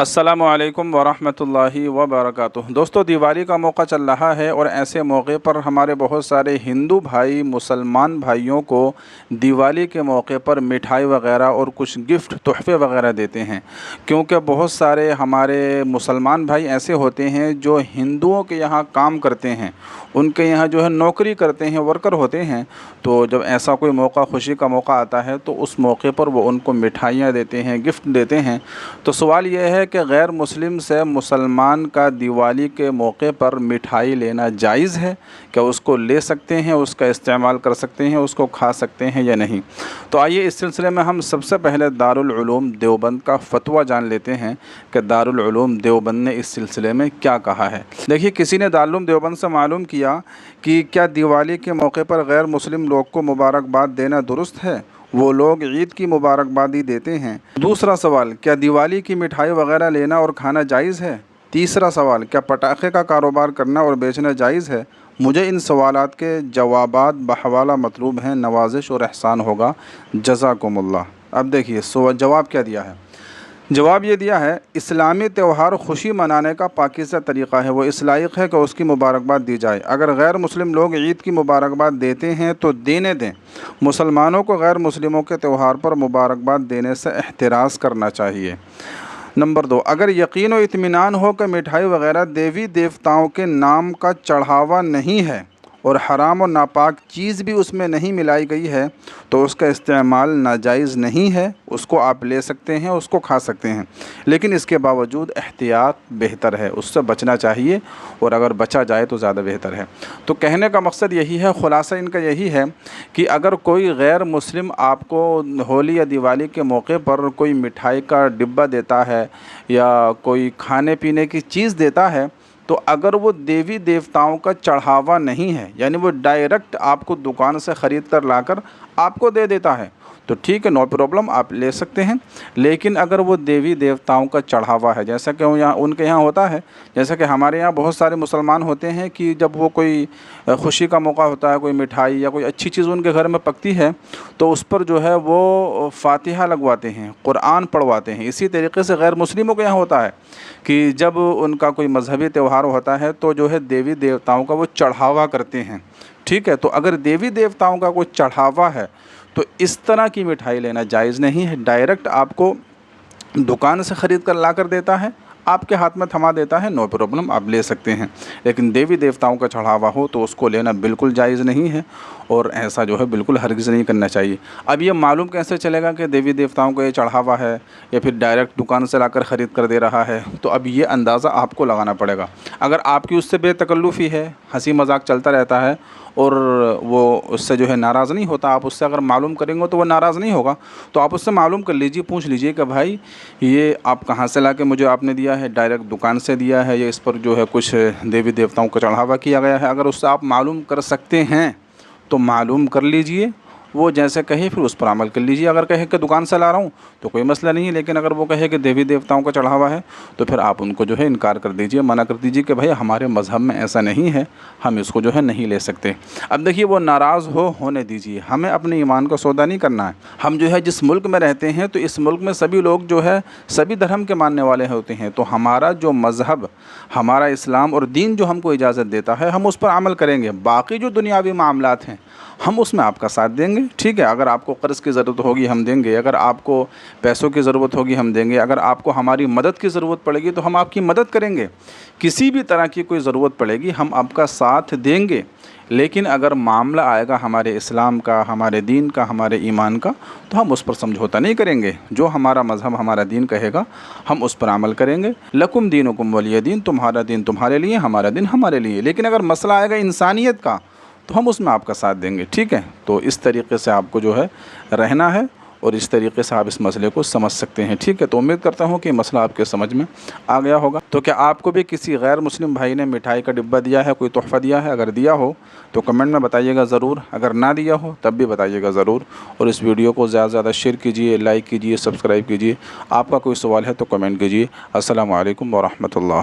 السلام علیکم ورحمۃ اللہ وبرکاتہ۔ دوستو، دیوالی کا موقع چل رہا ہے اور ایسے موقع پر ہمارے بہت سارے ہندو بھائی مسلمان بھائیوں کو دیوالی کے موقع پر مٹھائی وغیرہ اور کچھ گفٹ تحفے وغیرہ دیتے ہیں، کیونکہ بہت سارے ہمارے مسلمان بھائی ایسے ہوتے ہیں جو ہندوؤں کے یہاں کام کرتے ہیں، ان کے یہاں جو ہے نوکری کرتے ہیں، ورکر ہوتے ہیں۔ تو جب ایسا کوئی موقع، خوشی کا موقع آتا ہے تو اس موقع پر وہ ان کو مٹھائیاں دیتے ہیں، گفٹ دیتے ہیں۔ تو سوال یہ ہے کہ غیر مسلم سے مسلمان کا دیوالی کے موقع پر مٹھائی لینا جائز ہے؟ کیا اس کو لے سکتے ہیں، اس کا استعمال کر سکتے ہیں، اس کو کھا سکتے ہیں یا نہیں؟ تو آئیے اس سلسلے میں ہم سب سے پہلے دارالعلوم دیوبند کا فتویٰ جان لیتے ہیں کہ دارالعلوم دیوبند نے اس سلسلے میں کیا کہا ہے۔ دیکھیے، کسی نے دارالعلوم دیوبند سے معلوم کیا کہ کیا دیوالی کے موقع پر غیر مسلم لوگ کو مبارکباد دینا درست ہے؟ وہ لوگ عید کی مبارکبادی دیتے ہیں۔ دوسرا سوال، کیا دیوالی کی مٹھائی وغیرہ لینا اور کھانا جائز ہے؟ تیسرا سوال، کیا پٹاخے کا کاروبار کرنا اور بیچنا جائز ہے؟ مجھے ان سوالات کے جوابات بحوالہ مطلوب ہیں، نوازش اور احسان ہوگا، جزاکم اللہ۔ اب دیکھیے جواب کیا دیا ہے۔ جواب یہ دیا ہے، اسلامی تہوار خوشی منانے کا پاکیزہ طریقہ ہے، وہ اس لائق ہے کہ اس کی مبارکباد دی جائے۔ اگر غیر مسلم لوگ عید کی مبارکباد دیتے ہیں تو دینے دیں۔ مسلمانوں کو غیر مسلموں کے تہوار پر مبارکباد دینے سے احتراز کرنا چاہیے۔ نمبر 2، اگر یقین و اطمینان ہو کہ مٹھائی وغیرہ دیوی دیوتاؤں کے نام کا چڑھاوا نہیں ہے اور حرام و ناپاک چیز بھی اس میں نہیں ملائی گئی ہے تو اس کا استعمال ناجائز نہیں ہے، اس کو آپ لے سکتے ہیں، اس کو کھا سکتے ہیں، لیکن اس کے باوجود احتیاط بہتر ہے، اس سے بچنا چاہیے، اور اگر بچا جائے تو زیادہ بہتر ہے۔ تو کہنے کا مقصد یہی ہے، خلاصہ ان کا یہی ہے کہ اگر کوئی غیر مسلم آپ کو ہولی یا دیوالی کے موقع پر کوئی مٹھائی کا ڈبہ دیتا ہے یا کوئی کھانے پینے کی چیز دیتا ہے، تو اگر وہ دیوی دیوتاؤں کا چڑھاوا نہیں ہے، یعنی وہ ڈائریکٹ آپ کو دکان سے خرید کر لا کر آپ کو دے دیتا ہے، تو ٹھیک ہے، نو پرابلم، آپ لے سکتے ہیں۔ لیکن اگر وہ دیوی دیوتاؤں کا چڑھاوا ہے، جیسا کہ ان کے یہاں ہوتا ہے، جیسا کہ ہمارے یہاں بہت سارے مسلمان ہوتے ہیں کہ جب وہ کوئی خوشی کا موقع ہوتا ہے، کوئی مٹھائی یا کوئی اچھی چیز ان کے گھر میں پکتی ہے تو اس پر جو ہے وہ فاتحہ لگواتے ہیں، قرآن پڑھواتے ہیں۔ اسی طریقے سے غیر مسلموں کے یہاں ہوتا ہے کہ جب ان کا کوئی مذہبی تہوار ہوتا ہے تو جو ہے دیوی دیوتاؤں کا وہ چڑھاوا کرتے ہیں، ٹھیک ہے۔ تو اگر دیوی دیوتاؤں کا کوئی چڑھاوا ہے تو اس طرح کی مٹھائی لینا جائز نہیں ہے۔ ڈائریکٹ آپ کو دکان سے خرید کر لا کر دیتا ہے، آپ کے ہاتھ میں تھما دیتا ہے، نو پرابلم، آپ لے سکتے ہیں۔ لیکن دیوی دیوتاؤں کا چڑھاوا ہو تو اس کو لینا بالکل جائز نہیں ہے، اور ایسا جو ہے بالکل ہرگز نہیں کرنا چاہیے۔ اب یہ معلوم کیسے چلے گا کہ دیوی دیوتاؤں کو یہ چڑھاوا ہے یا پھر ڈائریکٹ دکان سے لا کر خرید کر دے رہا ہے؟ تو اب یہ اندازہ آپ کو لگانا پڑے گا۔ اگر آپ کی اس سے بے تکلفی ہے، ہنسی مذاق چلتا رہتا ہے اور وہ اس سے جو ہے ناراض نہیں ہوتا، آپ اس سے اگر معلوم کریں گے تو وہ ناراض نہیں ہوگا، تو آپ اس سے معلوم کر لیجیے، پوچھ لیجیے کہ بھائی یہ آپ کہاں سے لا کے مجھے آپ نے دیا ہے، ڈائریکٹ دکان سے دیا ہے یا اس پر جو ہے کچھ دیوی دیوتاؤں کا چڑھاوا کیا گیا ہے؟ اگر اس سے آپ معلوم کر سکتے ہیں تو معلوم کر لیجئے، وہ جیسے کہے پھر اس پر عمل کر لیجئے۔ اگر کہے کہ دکان سے لا رہا ہوں تو کوئی مسئلہ نہیں ہے، لیکن اگر وہ کہے کہ دیوی دیوتاؤں کا چڑھاوا ہے تو پھر آپ ان کو جو ہے انکار کر دیجئے، منع کر دیجئے کہ بھائی ہمارے مذہب میں ایسا نہیں ہے، ہم اس کو جو ہے نہیں لے سکتے۔ اب دیکھیے، وہ ناراض ہونے دیجئے، ہمیں اپنے ایمان کا سودا نہیں کرنا ہے۔ ہم جو ہے جس ملک میں رہتے ہیں تو اس ملک میں سبھی لوگ جو ہے سبھی دھرم کے ماننے والے ہوتے ہیں، تو ہمارا جو مذہب، ہمارا اسلام اور دین جو ہم کو اجازت دیتا ہے ہم اس پر عمل کریں گے۔ باقی جو دنیاوی معاملات ہیں ہم اس میں آپ کا ساتھ دیں گے، ٹھیک ہے۔ اگر آپ کو قرض کی ضرورت ہوگی ہم دیں گے، اگر آپ کو پیسوں کی ضرورت ہوگی ہم دیں گے، اگر آپ کو ہماری مدد کی ضرورت پڑے گی تو ہم آپ کی مدد کریں گے۔ کسی بھی طرح کی کوئی ضرورت پڑے گی ہم آپ کا ساتھ دیں گے، لیکن اگر معاملہ آئے گا ہمارے اسلام کا، ہمارے دین کا، ہمارے ایمان کا، تو ہم اس پر سمجھوتا نہیں کریں گے۔ جو ہمارا مذہب، ہمارا دین کہے گا ہم اس پر عمل کریں گے۔ لکم دینکم ولی دین، تمہارا دین تمہارے لیے، ہمارا دین ہمارے لیے۔ لیکن اگر مسئلہ آئے گا انسانیت کا تو ہم اس میں آپ کا ساتھ دیں گے، ٹھیک ہے۔ تو اس طریقے سے آپ کو جو ہے رہنا ہے اور اس طریقے سے آپ اس مسئلے کو سمجھ سکتے ہیں، ٹھیک ہے۔ تو امید کرتا ہوں کہ یہ مسئلہ آپ کے سمجھ میں آ گیا ہوگا۔ تو کیا آپ کو بھی کسی غیر مسلم بھائی نے مٹھائی کا ڈبہ دیا ہے، کوئی تحفہ دیا ہے؟ اگر دیا ہو تو کمنٹ میں بتائیے گا ضرور، اگر نہ دیا ہو تب بھی بتائیے گا ضرور، اور اس ویڈیو کو زیادہ سے زیادہ شیئر کیجیے، لائک کیجیے، سبسکرائب کیجیے۔ آپ کا کوئی سوال ہے تو کمنٹ کیجیے۔ السلام علیکم ورحمۃ اللہ۔